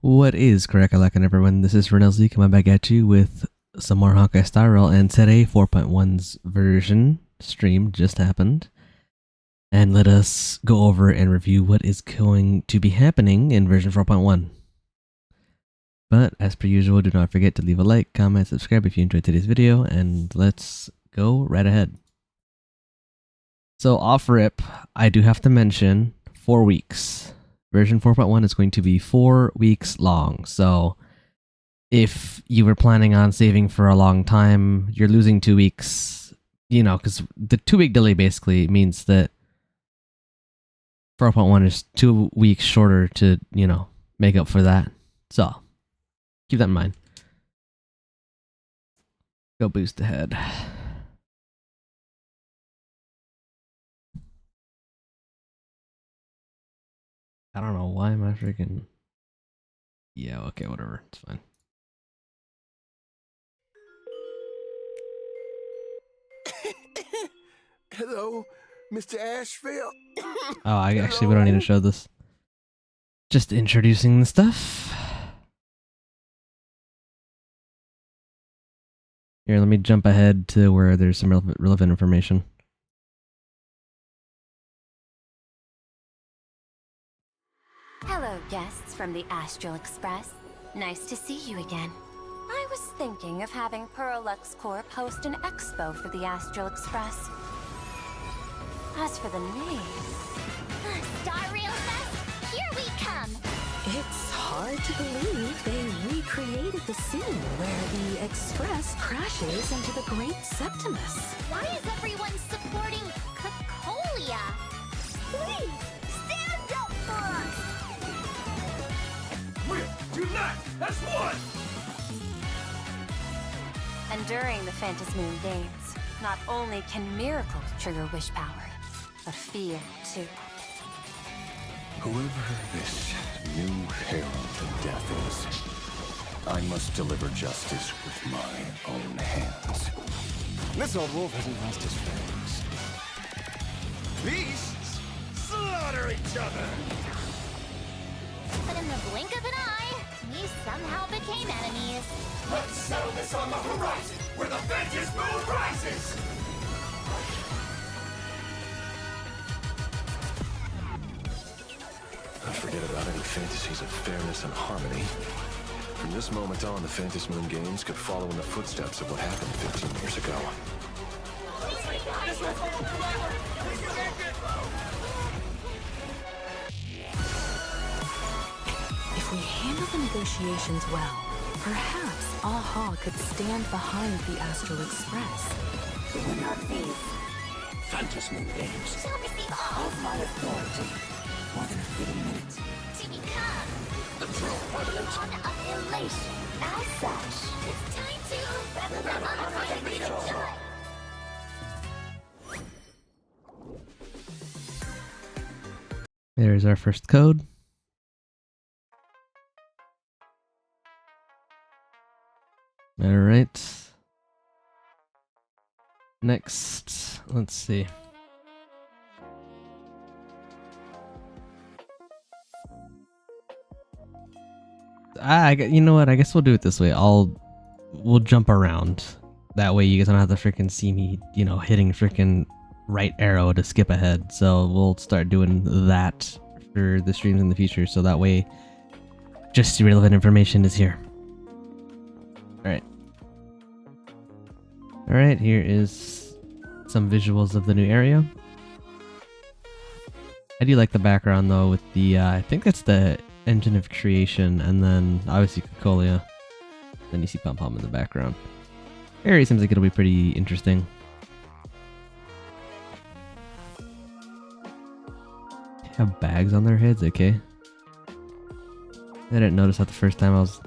What is correct, everyone? This is Renelzy coming back at you with some more Honkai Star Rail, and today 4.1's version stream just happened. And let us go over and review what is going to be happening in version 4.1. But as per usual, do not forget to leave a like, comment, subscribe if you enjoyed today's video, and let's go right ahead. So off rip, I do have to mention 4 weeks. Version 4.1 is going to be 4 weeks long, so if you were planning on saving for a long time, you're losing 2 weeks, because the 2-week delay basically means that 4.1 is 2 weeks shorter to, make up for that. So, keep that in mind. Go boost ahead. I don't know why am I freaking... Yeah, okay, whatever. It's fine. Hello, Mr. Ashveil. Oh, actually, we don't need to show this. Just introducing the stuff. Here, let me jump ahead to where there's some relevant information. Hello, guests from the Astral Express. Nice to see you again. I was thinking of having Perlux Corp host an expo for the Astral Express. As for the name... Star Rail Fest, here we come! It's hard to believe they recreated the scene where the Express crashes into the Great Septimus. Why is everyone supporting Cacolia? Please, stand up for us! We'll unite as one! And during the Phantasmoon Games, not only can miracles trigger wish power, but fear, too. Whoever this new herald of death is, I must deliver justice with my own hands. This old wolf hasn't lost his fangs. Beasts slaughter each other! But in the blink of an eye, we somehow became enemies. Let's settle this on the horizon, where the vengeance moon rises! Forget about any fantasies of fairness and harmony. From this moment on, the Phantasmoon Games could follow in the footsteps of what happened 15 years ago. If we handle the negotiations well, perhaps Aha could stand behind the Astral Express. The winner of these Phantasmoon Games. shall receive all of my authority. More than a fitting minute to become the true element of elation. As such, it's time to revolutionary time. There's our first code. Alright. Next, let's see. You know what? I guess we'll do it this way. We'll jump around. That way you guys don't have to freaking see me, hitting freaking right arrow to skip ahead. So we'll start doing that for the streams in the future. So that way, just the relevant information is here. Alright. Alright, here is some visuals of the new area. I do like the background though with the, I think that's the engine of creation, and then obviously Cacolia. Then you see Pom Pom in the background. Area seems like it'll be pretty interesting. They have bags on their heads, okay. I didn't notice that the first time I was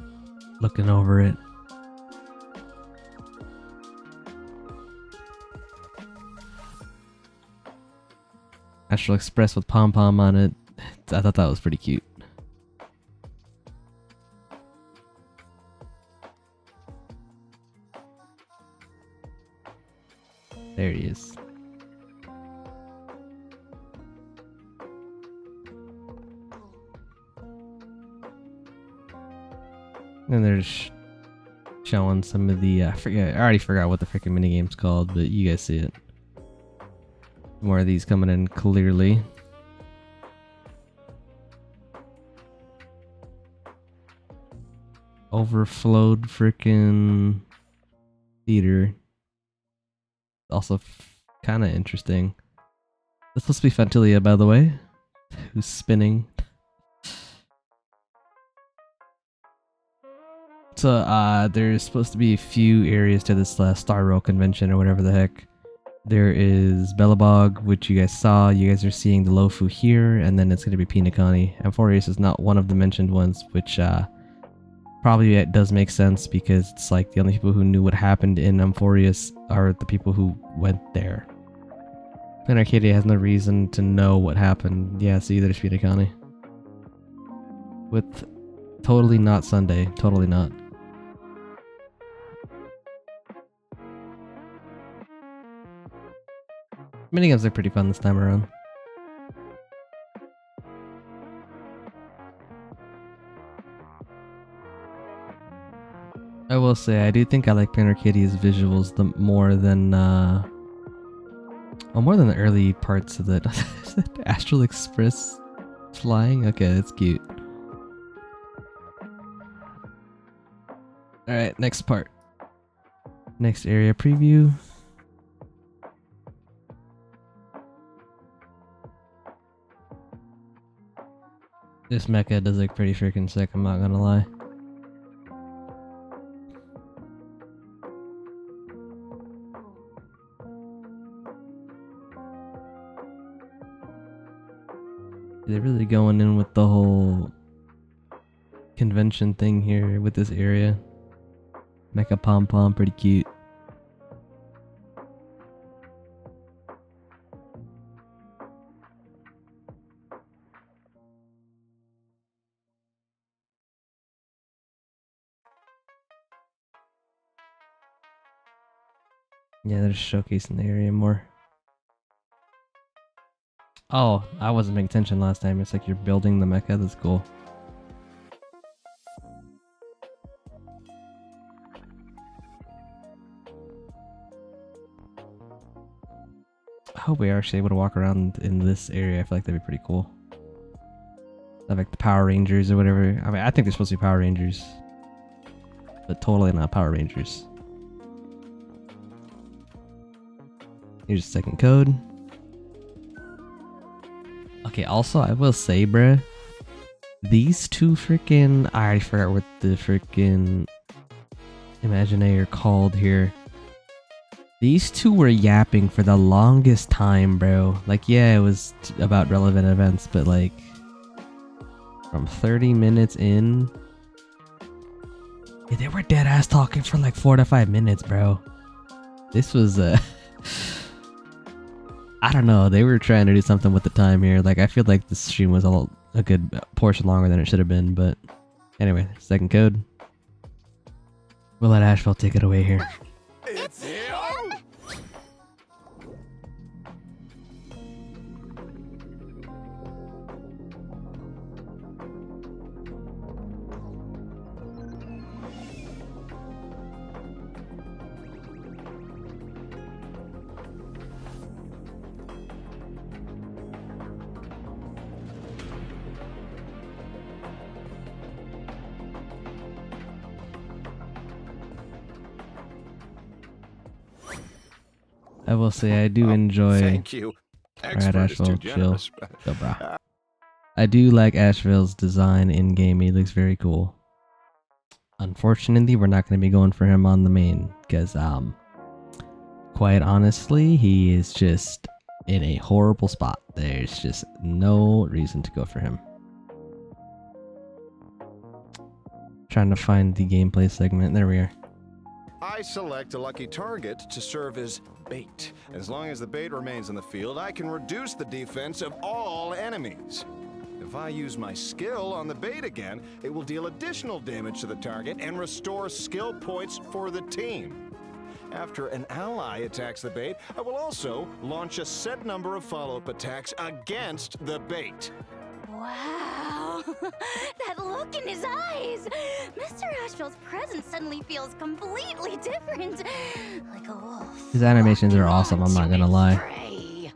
looking over it. Astral Express with Pom Pom on it. I thought that was pretty cute. There he is. And they're showing some of the I already forgot what the freaking minigame's called, but you guys see it. More of these coming in clearly. Overflowed freaking theater. Also kind of interesting. This supposed to be Fantilia, by the way, who's spinning. So there's supposed to be a few areas to this Star Rail convention or whatever the heck. There is Bellabog, which you guys saw. You guys are seeing the Lofu here, and then it's going to be Pinakani. Amphorius is not one of the mentioned ones, which probably it does make sense because it's like the only people who knew what happened in Amphorius are the people who went there. And Arcadia has no reason to know what happened. Yeah, see, there's Pinakani. With totally not Sunday. Totally not. Minigames are pretty fun this time around. I will say, I do think I like Panarcadia's visuals more than the early parts of the Astral Express flying. Okay, that's cute. Alright, next part. Next area preview. This mecha does look pretty freaking sick, I'm not gonna lie. They're really going in with the whole convention thing here with this area. Mecha Pom Pom, pretty cute. Yeah, they're showcasing the area more. Oh, I wasn't paying attention last time. It's like you're building the mecha. That's cool. I hope we are actually able to walk around in this area. I feel like that'd be pretty cool. Have like the Power Rangers or whatever. I mean, I think they're supposed to be Power Rangers, but totally not Power Rangers. Here's the second code. Okay, also, I will say, bruh, these two freaking... I already forgot what the freaking Imaginaire called here. These two were yapping for the longest time, bro. Like, yeah, it was about relevant events, but like, from 30 minutes in... Yeah, they were dead-ass talking for like 4 to 5 minutes, bro. This was, I don't know, they were trying to do something with the time here. Like, I feel like this stream was a good portion longer than it should have been, but anyway, second code. We'll let Ashveil take it away here. It's him! I will say I do enjoy... Thank you. Alright, Expert is too Ashveil, chill. generous. Chill, bro. I do like Ashveil's design in game. He looks very cool. Unfortunately, we're not going to be going for him on the main because, quite honestly, he is just in a horrible spot. There's just no reason to go for him. Trying to find the gameplay segment. There we are. I select a lucky target to serve as bait. As long as the bait remains in the field, I can reduce the defense of all enemies. If I use my skill on the bait again, it will deal additional damage to the target and restore skill points for the team. After an ally attacks the bait, I will also launch a set number of follow-up attacks against the bait. Wow, that look in his eyes! Mr. Ashveil Ashveil's presence suddenly feels completely different. Like a wolf. His animations are awesome, I'm not gonna lie. Prey.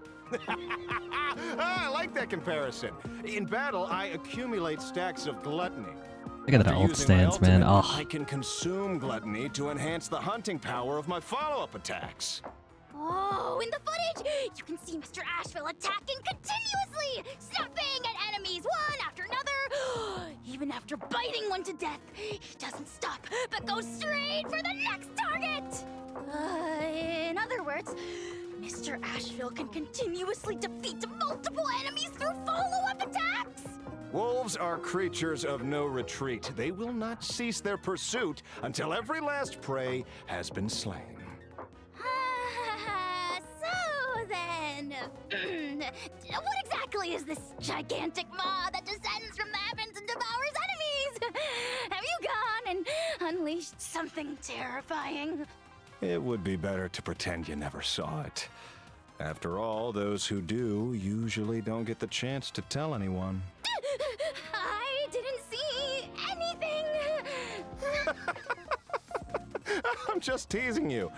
I like that comparison. In battle, I accumulate stacks of gluttony. Look at that After old using my stance, man. ultimate, Oh, I can consume gluttony to enhance the hunting power of my follow-up attacks. Oh, in the footage, you can see Mr. Ashveil attacking continuously, snapping at enemies one after another. Even after biting one to death, he doesn't stop, but goes straight for the next target. In other words, Mr. Ashveil can continuously defeat multiple enemies through follow-up attacks. Wolves are creatures of no retreat. They will not cease their pursuit until every last prey has been slain. So then, what exactly is this gigantic maw that descends from the heavens and devours enemies? Have you gone and unleashed something terrifying? It would be better to pretend you never saw it. After all, those who do usually don't get the chance to tell anyone. I didn't see anything. I'm just teasing you.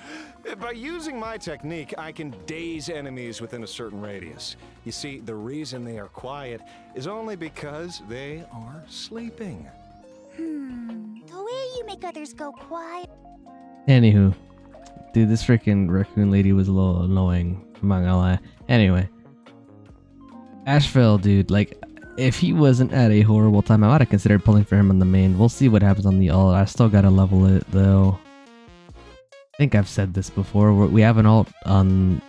By using my technique, I can daze enemies within a certain radius. You see, the reason they are quiet is only because they are sleeping. The way you make others go quiet. anywho. Dude, this freaking raccoon lady was a little annoying, I'm not gonna lie. Anyway. Ashveil, dude, like, if he wasn't at a horrible time, I might have considered pulling for him on the main. We'll see what happens on the ult. I still gotta level it, though. I think I've said this before. We have an ult on,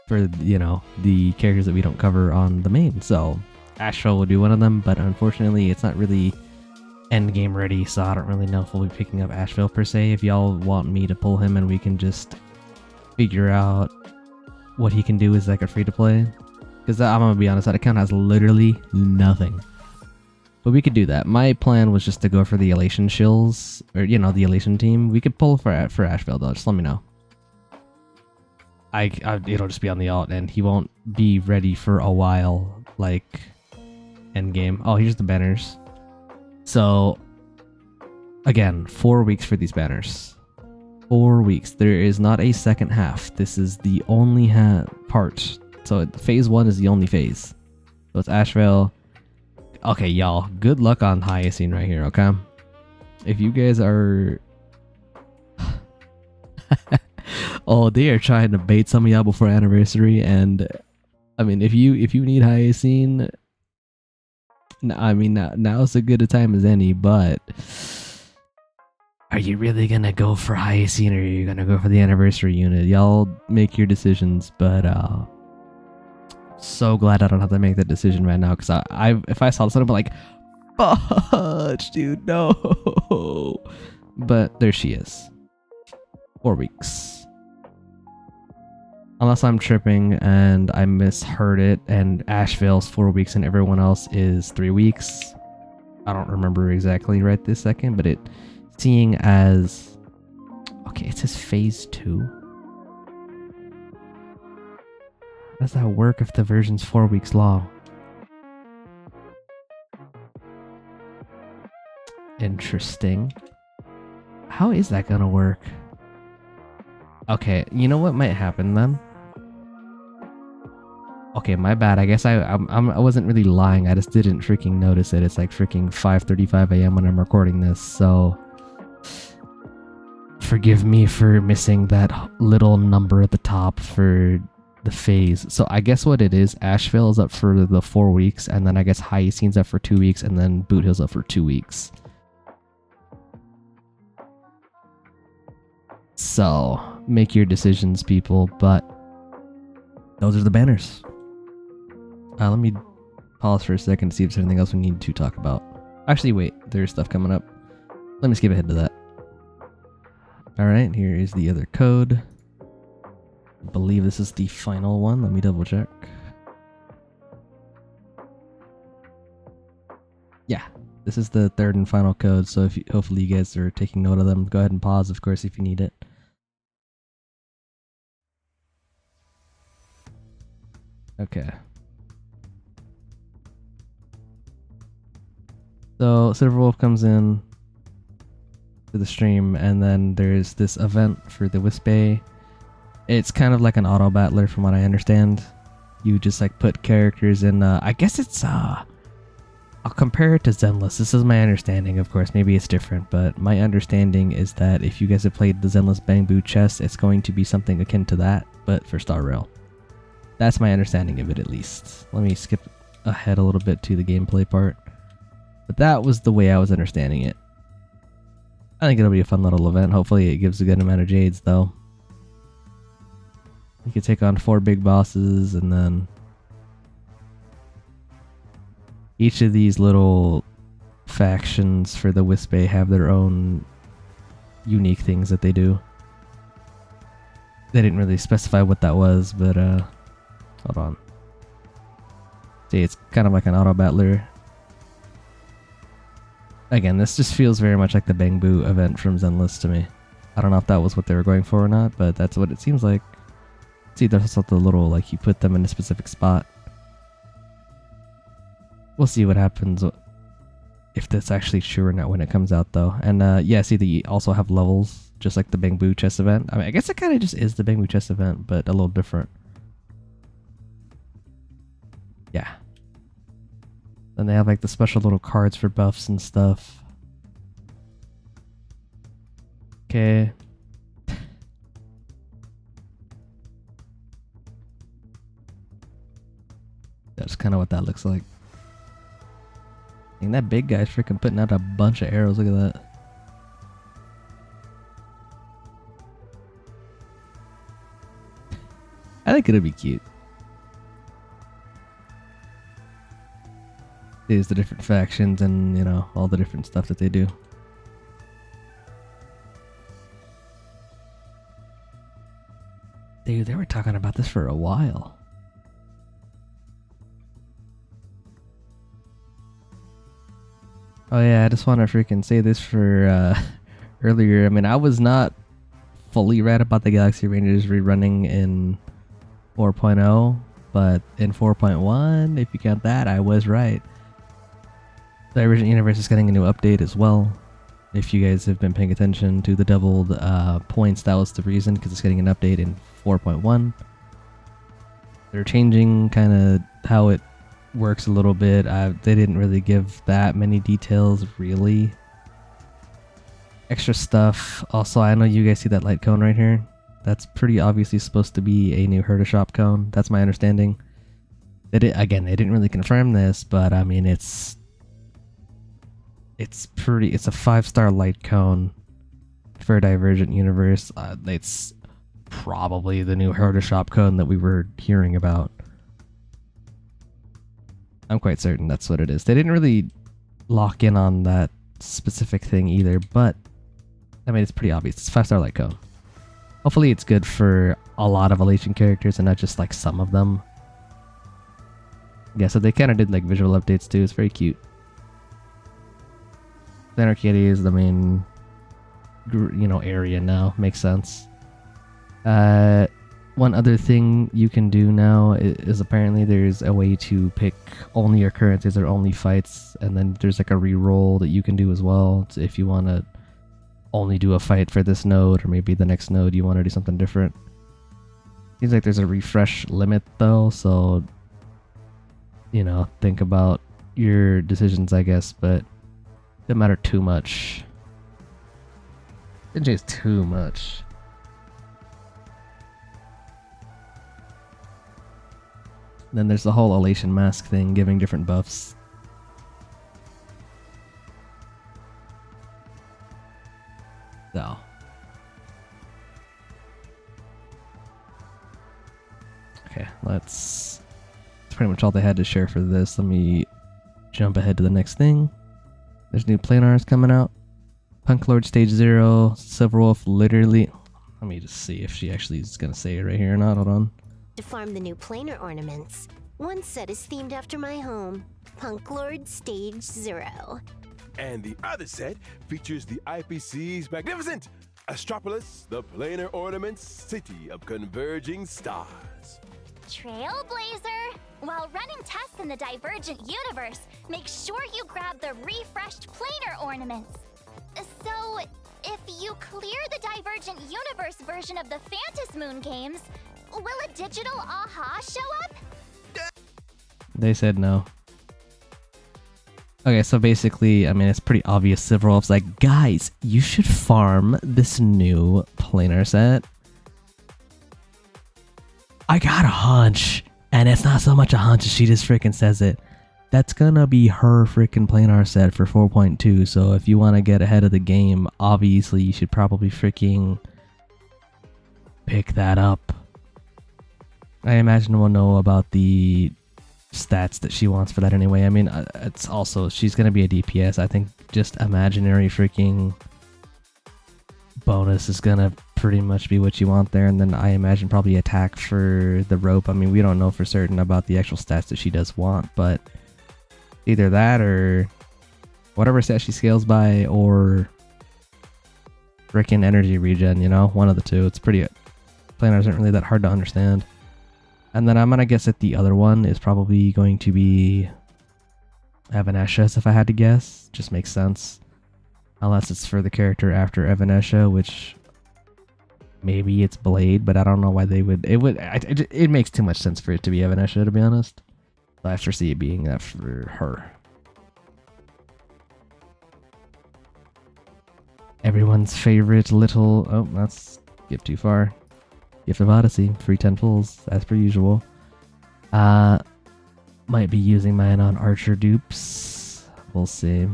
for, you know, the characters that we don't cover on the main. So, Ashveil will do one of them, but unfortunately, it's not really endgame ready, so I don't really know if we'll be picking up Ashveil per se. If y'all want me to pull him and we can just figure out what he can do as like a free-to-play. Because I'm gonna be honest, that account has literally nothing. But we could do that. My plan was just to go for the Elation shills, or you know, the Elation team. We could pull for Ashveil though. Just let me know. It'll just be on the alt, and he won't be ready for a while, like endgame. Oh, here's the banners. So again, 4 weeks for these banners. 4 weeks. There is not a second half. This is the only part. So phase 1 is the only phase. So it's Ashveil. Okay, y'all. Good luck on Hyacine right here, okay? If you guys are... oh, they are trying to bait some of y'all before anniversary, and... I mean, if you need Hyacine... I mean, now's as good a time as any, but... Are you really gonna go for Hyacine, or are you gonna go for the anniversary unit? Y'all make your decisions, but, so glad I don't have to make that decision right now, because if I saw something, I'm like, fudge, dude, no. But there she is. 4 weeks. Unless I'm tripping and I misheard it, and Ashveil's 4 weeks and everyone else is 3 weeks. I don't remember exactly right this second, but it seeing as okay, it says phase 2. How does that work if the version's 4 weeks long? Interesting. How is that gonna work? Okay, you know what might happen then? Okay, my bad. I guess I wasn't really lying. I just didn't freaking notice it. It's like freaking 5:35 a.m. when I'm recording this, so forgive me for missing that little number at the top for the phase. So I guess what it is, Ashveil is up for the 4 weeks, and then I guess Hyacine's up for 2 weeks, and then Boothill's up for 2 weeks. So make your decisions, people, but those are the banners. Let me pause for a second to see if there's anything else we need to talk about. Actually, wait, there's stuff coming up. Let me skip ahead to that. Alright, here is the other code. I believe this is the final one. Let me double check. Yeah, this is the third and final code, so if hopefully you guys are taking note of them. Go ahead and pause, of course, if you need it. Okay. So Silverwolf comes in. for the stream, and then there's this event for the Wisp Bay. It's kind of like an auto battler from what I understand. You just like put characters in, I guess it's, I'll compare it to Zenless. This is my understanding, of course, maybe it's different, but my understanding is that if you guys have played the Zenless Bamboo chess, it's going to be something akin to that, but for Star Rail. That's my understanding of it, at least. Let me skip ahead a little bit to the gameplay part. But that was the way I was understanding it. I think it'll be a fun little event. Hopefully it gives a good amount of Jades, though. You can take on 4 big bosses, and then each of these little factions for the Wisp Bay have their own unique things that they do. They didn't really specify what that was, but hold on. See, it's kind of like an auto battler. Again, this just feels very much like the Bamboo event from Zenless to me. I don't know if that was what they were going for or not, but that's what it seems like. See, there's also the little, like, you put them in a specific spot. We'll see what happens if that's actually true or not when it comes out, though. And, yeah, see, they also have levels, just like the Bamboo chess event. I mean, I guess it kind of just is the Bamboo chess event, but a little different. Yeah. Then they have, like, the special little cards for buffs and stuff. Okay. That's kind of what that looks like. And that big guy's freaking putting out a bunch of arrows. Look at that. I think it'll be cute. There's the different factions and, you know, all the different stuff that they do. Dude, they were talking about this for a while. Oh yeah, I just want to freaking say this for earlier. I mean, I was not fully right about the Galaxy Rangers rerunning in 4.0, but in 4.1, if you count that, I was right. The Divergent Universe is getting a new update as well. If you guys have been paying attention to the doubled points, that was the reason, because it's getting an update in 4.1. They're changing kind of how it works a little bit. They didn't really give that many details, really. Extra stuff. Also, I know you guys see that light cone right here. That's pretty obviously supposed to be a new Herda Shop cone. That's my understanding. Again, they didn't really confirm this, but I mean, it's a 5-star light cone for Divergent Universe. It's probably the new Herda Shop cone that we were hearing about. I'm quite certain that's what it is. They didn't really lock in on that specific thing either, but I mean, it's pretty obvious. It's 5-star light cone. Hopefully it's good for a lot of Elation characters and not just like some of them. Yeah, so they kind of did like visual updates too. It's very cute. Center Kitty is the main, you know, area now. Makes sense. One other thing you can do now is apparently there's a way to pick only occurrences or only fights, and then there's like a reroll that you can do as well if you want to only do a fight for this node, or maybe the next node you want to do something different. Seems like there's a refresh limit though, so, you know, think about your decisions, I guess, but doesn't matter too much. Didn't change too much. Then there's the whole Elation mask thing, giving different buffs. So. Okay, that's pretty much all they had to share for this. Let me jump ahead to the next thing. There's new planars coming out. Punk Lord Stage 0, Silverwolf literally... Let me just see if she actually is going to say it right here or not. Hold on. To farm the new planar ornaments. One set is themed after my home, Punk Lord Stage 0. And the other set features the IPC's magnificent Astropolis, the planar ornaments city of converging stars. Trailblazer! While running tests in the Divergent Universe, make sure you grab the refreshed planar ornaments. So, you clear the Divergent Universe version of the Phantasy Moon games, will a digital aha show up? They said no. Okay, so basically, I mean, it's pretty obvious. Civrolf's like, guys, you should farm this new planar set. I got a hunch, and it's not so much a hunch as she just freaking says it. That's gonna be her freaking planar set for 4.2, so if you want to get ahead of the game, obviously you should probably freaking pick that up. I imagine we'll know about the stats that she wants for that anyway. I mean, it's also, she's gonna be a DPS. I think just imaginary freaking bonus is gonna pretty much be what you want there, and then I imagine probably attack for the rope. I mean, we don't know for certain about the actual stats that she does want, but either that or whatever stat she scales by, or freaking energy regen, you know, one of the two. It's pretty, planar isn't really that hard to understand. And then I'm gonna guess that the other one is probably going to be Evanescence, if I had to guess. Just makes sense. Unless it's for the character after Evanescence, which maybe it's Blade, but I don't know why they would. It makes too much sense for it to be Evanescence, to be honest. So I foresee it being that for her. Everyone's favorite little. Oh, that's skip too far. Gift of Odyssey, free 10 pulls, as per usual. Might be using mine on Archer dupes. We'll see.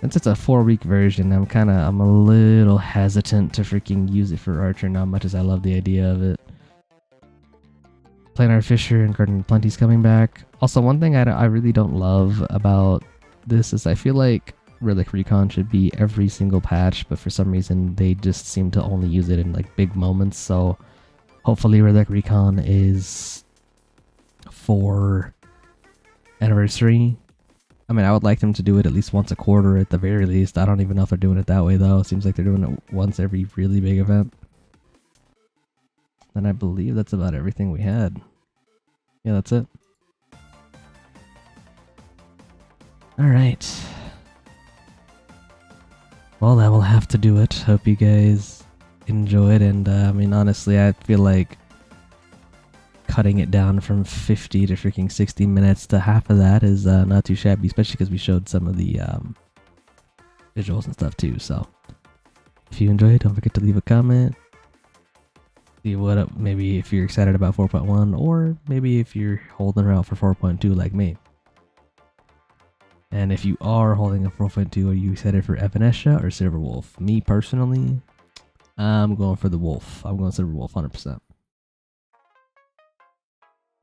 Since it's a 4-week version, I'm a little hesitant to freaking use it for Archer, not much as I love the idea of it. Planar Fisher and Garden of Plenty's coming back. Also, one thing I really don't love about this is I feel like Relic Recon should be every single patch, but for some reason they just seem to only use it in like big moments. So hopefully Relic Recon is for anniversary. I mean, I would like them to do it at least once a quarter at the very least. I don't even know if they're doing it that way though. It seems like they're doing it once every really big event. And I believe that's about everything we had. Yeah, that's it. Alright. Well, that will have to do it. Hope you guys enjoyed, and I mean, honestly, I feel like cutting it down from 50 to freaking 60 minutes to half of that is not too shabby, especially because we showed some of the visuals and stuff too. So if you enjoyed, don't forget to leave a comment. See what up, maybe if you're excited about 4.1, or maybe if you're holding out for 4.2 like me. And if you are holding a 4.2, are you excited for Evanescence or Silverwolf? Me personally, I'm going for the Wolf. I'm going Silverwolf 100%.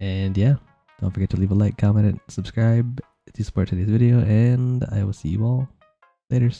And yeah, don't forget to leave a like, comment, and subscribe to support today's video. And I will see you all later.